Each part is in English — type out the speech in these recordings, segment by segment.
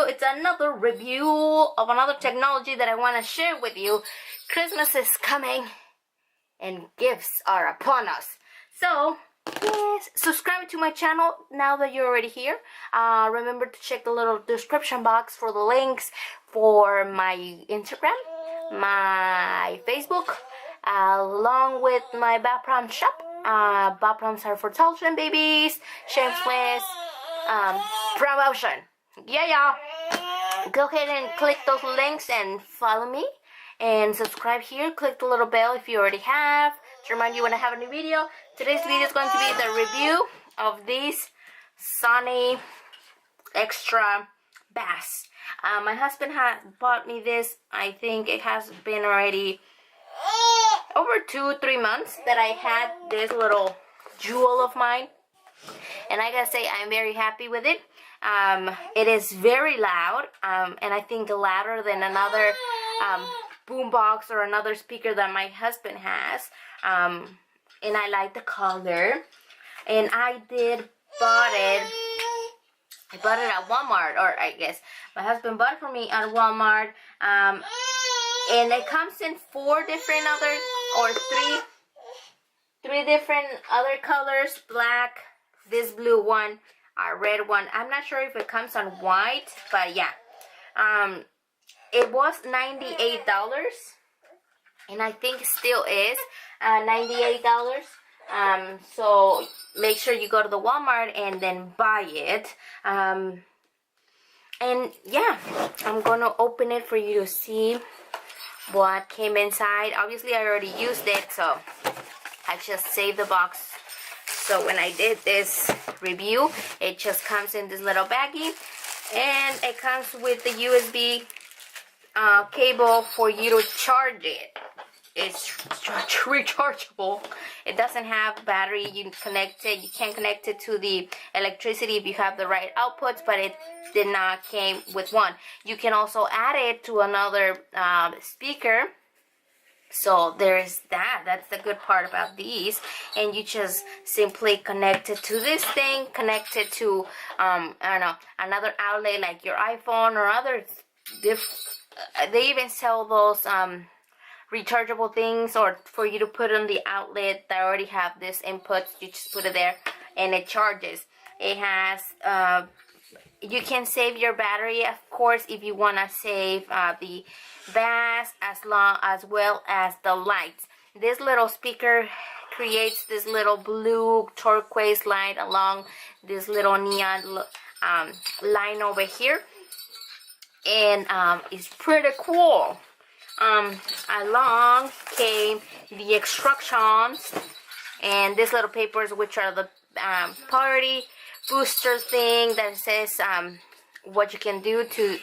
video. It's another review of another technology that I want to share with you. Christmas is coming and gifts are upon us. So, yes, subscribe to my channel now that you're already here. Remember to check the little description box for the links for my Instagram, my Facebook, along with my BAPRON shop. BAPRONs are for children, babies, shameless promotion. Yeah. Go ahead and click those links and follow me. And subscribe here. Click the little bell if you already have to remind you when I have a new video. Today's video is going to be the review of this Sony extra bass. My husband had bought me this. I think it has been already over 2-3 months that I had this little jewel of mine, and I gotta say I'm very happy with it. It is very loud, and I think louder than another boombox or another speaker that my husband has. And I like the color, and I bought it at Walmart, or I guess my husband bought it for me at Walmart. And it comes in 4 different other, or three different other colors: black, this blue one, a red one. I'm not sure if it comes on white, but yeah. It was $98, and I think it still is $98. So make sure you go to the Walmart and then buy it. And yeah, I'm gonna open it for you to see what came inside. Obviously I already used it, so I just saved the box. So when I did this review, it just comes in this little baggie, and it comes with the USB cable for you to charge it. It's rechargeable. It doesn't have battery. You can't connect it to the electricity if you have the right outputs, but it did not came with one. You can also add it to another speaker. So there is that. That's the good part about these. And you just simply connect it to this thing, connect it to I don't know, another outlet like your iPhone or other they even sell those rechargeable things, or for you to put on the outlet that already have this input. You just put it there and it charges. It has you can save your battery, of course, if you want to save the bass as well as the lights. This little speaker creates this little blue turquoise light along this little neon line over here, and it's pretty cool. Along came the instructions and these little papers, which are the party booster thing that says what you can do to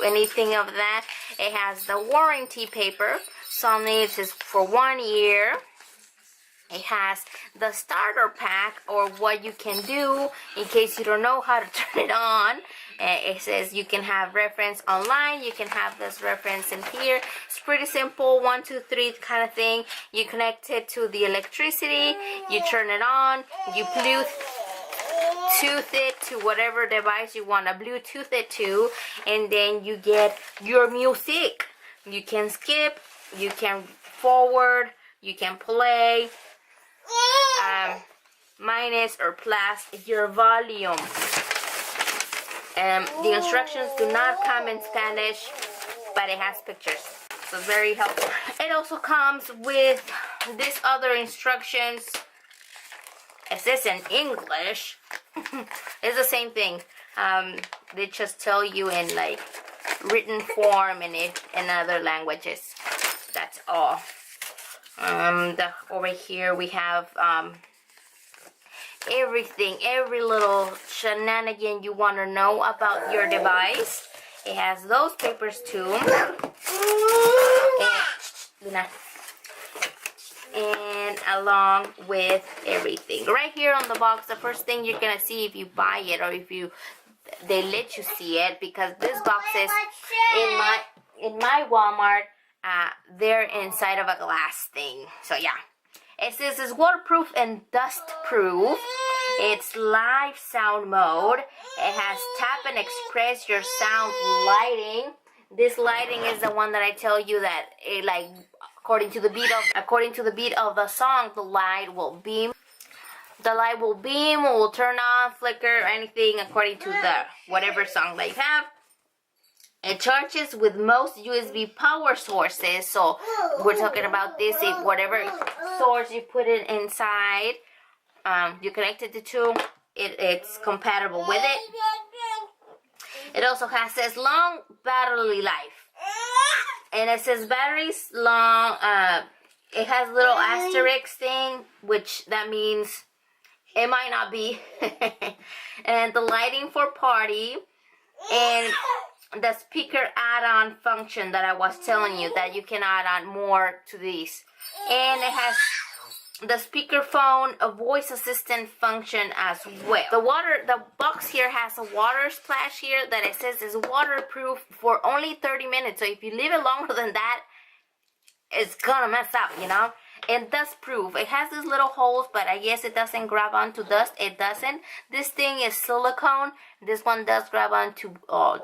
anything of that. It has the warranty paper. Sony is for 1 year. It has the starter pack, or what you can do in case you don't know how to turn it on. It says you can have reference online. You can have this reference in here. It's pretty simple, 1, 2, 3 kind of thing. You connect it to the electricity. You turn it on. You Bluetooth it to whatever device you want to Bluetooth it to, and then you get your music. You can skip. You can forward. You can play. Minus or plus your volume. The instructions do not come in Spanish, but it has pictures, so it's very helpful. It also comes with these other instructions. It says in English. It's the same thing. They just tell you in like written form and in other languages. That's all. Over here we have everything, every little shenanigan you want to know about your device. It has those papers too, and along with everything right here on the box. The first thing you're gonna see if you buy it, or if they let you see it, because this box is in my Walmart. They're inside of a glass thing. So yeah, it says it's waterproof and dust proof. It's live sound mode. It has tap and express your sound lighting. This lighting is the one that I tell you that it, like, according to the beat of the song, the light will beam. The light will beam, will turn on, flicker, anything according to the whatever song that you have. It charges with most USB power sources, so we're talking about this. If whatever source you put it inside, you connect it to, it's compatible with it. It also says long battery life, and it says batteries long. It has a little asterisk thing, which that means it might not be. And the lighting for party, and the speaker add-on function that I was telling you that you can add on more to these. And it has the speakerphone, a voice assistant function as well. The box here has a water splash here that it says is waterproof for only 30 minutes. So if you leave it longer than that, it's gonna mess up, you know. And dust proof. It has these little holes, but I guess it doesn't grab onto dust. It doesn't. This thing is silicone. This one does grab onto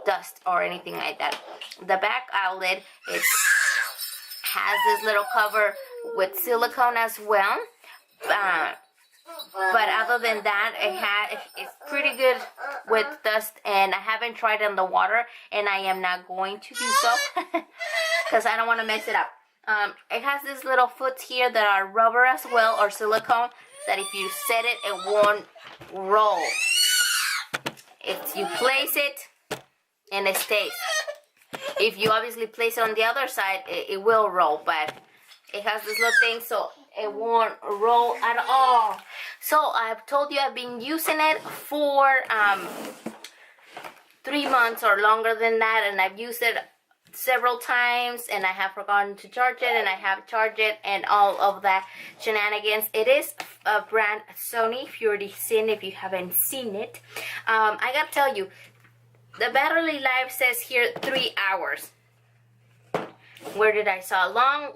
dust or anything like that. The back outlet, it has this little cover with silicone as well. But other than that, it's pretty good with dust, and I haven't tried it in the water, and I am not going to do so because I don't want to mess it up. It has these little foots here that are rubber as well, or silicone, that if you set it, it won't roll. If you place it, and it stays. If you obviously place it on the other side, it will roll, but it has this little thing, so it won't roll at all. So I've told you I've been using it for 3 months or longer than that, and I've used it several times, and I have forgotten to charge it, and I have charged it, and all of that shenanigans. It is a brand Sony. If you already seen it, if you haven't seen it, I gotta tell you, the battery life says here 3 hours. Where did I saw long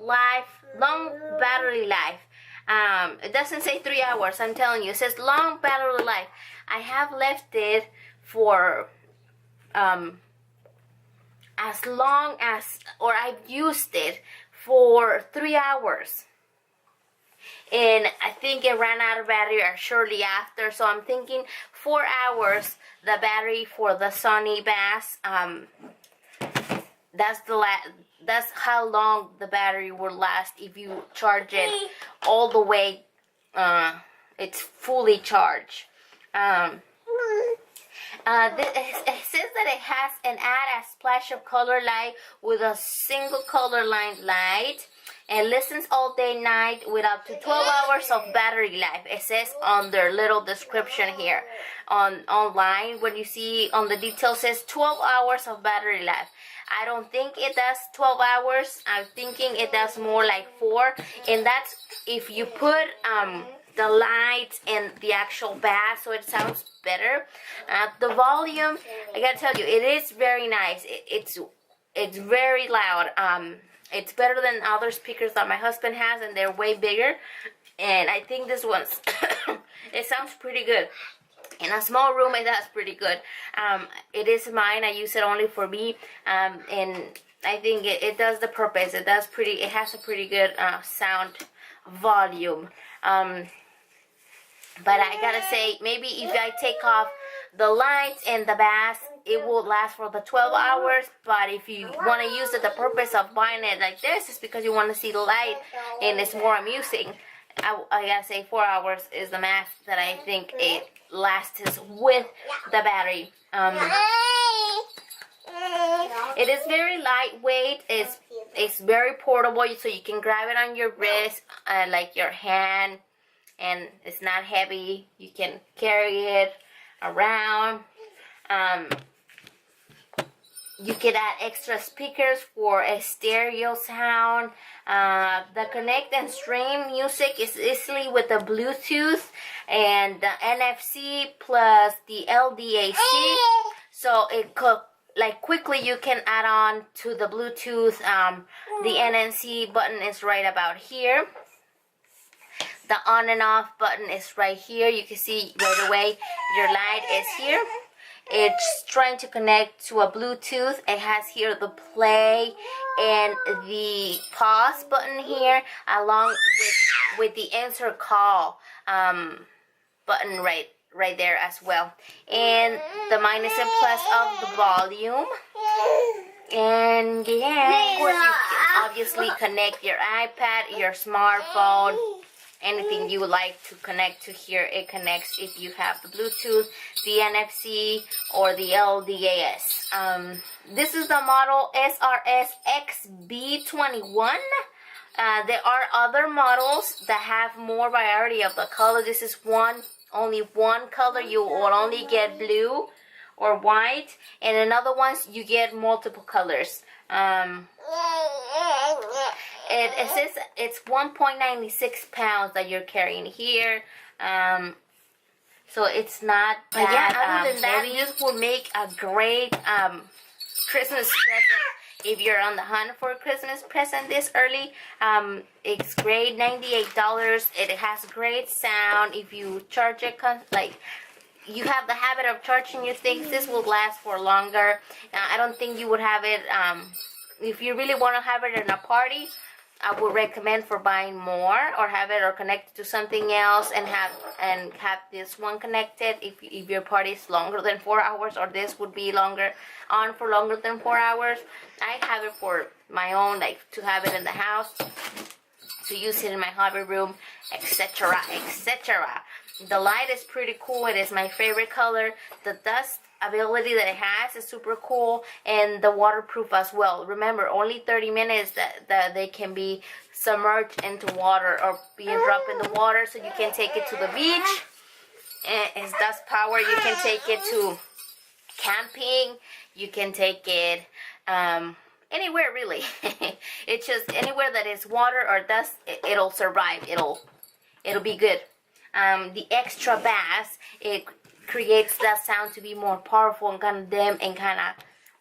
battery life? It doesn't say 3 hours. I'm telling you, it says long battery life. I have left it for as long as, or I've used it for 3 hours, and I think it ran out of battery or shortly after. So I'm thinking 4 hours. The battery for the Sony Bass, that's how long the battery will last if you charge it all the way. It's fully charged. It says that it has an add a splash of color light with a single color line light, and listens all day night with up to 12 hours of battery life. It says on their little description here online, when you see on the details, says 12 hours of battery life. I don't think it does 12 hours. I'm thinking it does more like 4, and that's if you put the lights and the actual bass, so it sounds better. The volume, I gotta tell you, it is very nice. It's very loud. It's better than other speakers that my husband has, and they're way bigger. And I think this one's it sounds pretty good. In a small room, it does pretty good. It is mine. I use it only for me, and I think it does the purpose. It has a pretty good sound volume. But I gotta say, maybe if I take off the lights and the bass, it will last for the 12 hours. But if you want to use it, the purpose of buying it like this is because you want to see the light and it's more amusing. I gotta say 4 hours is the max that I think it lasts with the battery. It is very lightweight. It's very portable, so you can grab it on your wrist, like your hand, and it's not heavy. You can carry it around. You can add extra speakers for a stereo sound. The connect and stream music is easily with the Bluetooth and the NFC plus the LDAC. So it could, like, quickly you can add on to the Bluetooth. The NNC button is right about here. The on and off button is right here. You can see right away your light is here. It's trying to connect to a Bluetooth. It has here the play and the pause button here, along with the answer call button right there as well. And the minus and plus of the volume. And yeah, of course you can obviously connect your iPad, your smartphone, anything you would like to connect to here. It connects if you have the Bluetooth, the NFC, or the LDAS. This is the model SRS-XB21. There are other models that have more variety of the color. This is only one color. You will only get blue or white, and in other ones you get multiple colors. It says it's 1.96 pounds that you're carrying here. So it's not that other than that, this will make a great Christmas present. If you're on the hunt for a Christmas present this early, it's great, $98. It has great sound. If you charge it, like you have the habit of charging your things, this will last for longer. I don't think you would have it, if you really want to have it in a party, I would recommend for buying more, or have it or connect it to something else, and have this one connected if your party is longer than 4 hours, or this would be longer than 4 hours. I have it for my own, like to have it in the house, to use it in my hobby room, etc., etc. The light is pretty cool. It is my favorite color. The dust ability that it has is super cool, and the waterproof as well. Remember, only 30 minutes that they can be submerged into water or being dropped in the water, so you can take it to the beach. And it's dust power. You can take it to camping. You can take it anywhere really. It's just anywhere that is water or dust, it'll survive. It'll be good. The extra bass, it creates that sound to be more powerful and kind of dim and kind of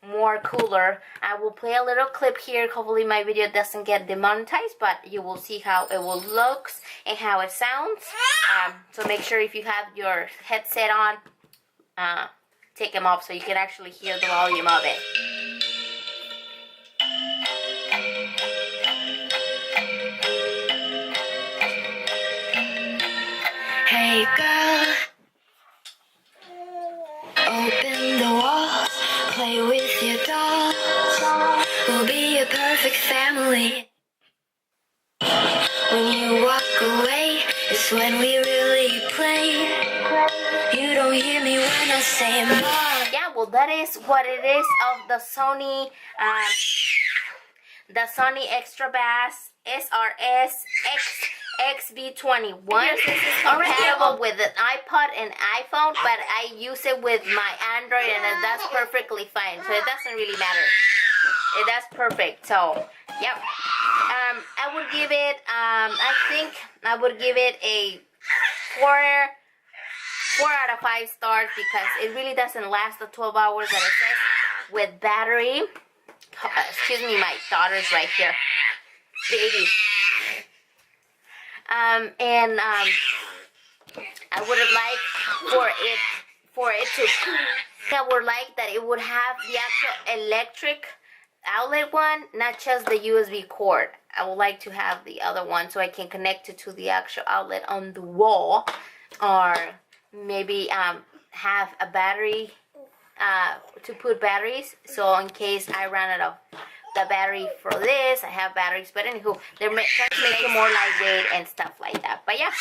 more cooler. I will play a little clip here. Hopefully my video doesn't get demonetized, but you will see how it will look and how it sounds. So make sure if you have your headset on, take them off so you can actually hear the volume of it. Hey girl, open the walls, play with your dolls. We'll be a perfect family. When you walk away, it's when we really play. You don't hear me when I say more. Yeah, well, that is what it is of the Sony Extra Bass SRS-XB21. This is compatible with an iPod and iPhone, but I use it with my Android, and that's perfectly fine. So it doesn't really matter. That's perfect. So, yep. I would give it, I think I would give it a 4 out of 5 stars, because it really doesn't last the 12 hours that it says with battery. Excuse me, my daughter's right here. Baby. I would have liked I would like that it would have the actual electric outlet one, not just the USB cord. I would like to have the other one so I can connect it to the actual outlet on the wall, or maybe have a battery to put batteries, so in case I ran out of the battery for this, I have batteries. But anywho, they're trying to make it more lightweight and stuff like that. But yeah,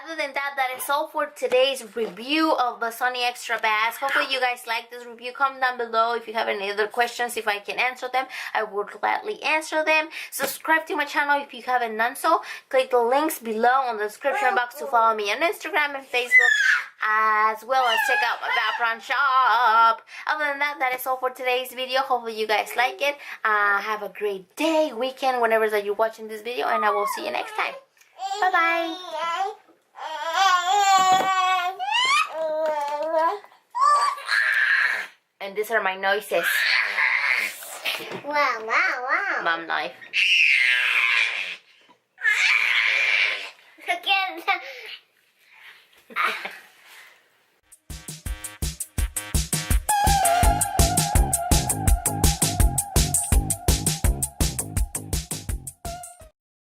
other than that, that is all for today's review of the Sony Extra Bass. Hopefully you guys like this review. Comment down below if you have any other questions. If I can answer them, I would gladly answer them. Subscribe to my channel if you haven't done so. Click the links below on the description box to follow me on Instagram and Facebook, as well as check out my BAPRON shop. Other than that, that is all for today's video. Hopefully you guys like it. Have a great day, weekend, whenever that you're watching this video, and I will see you next time. Bye bye. And these are my noises. Wow, wow, wow. Mom knife.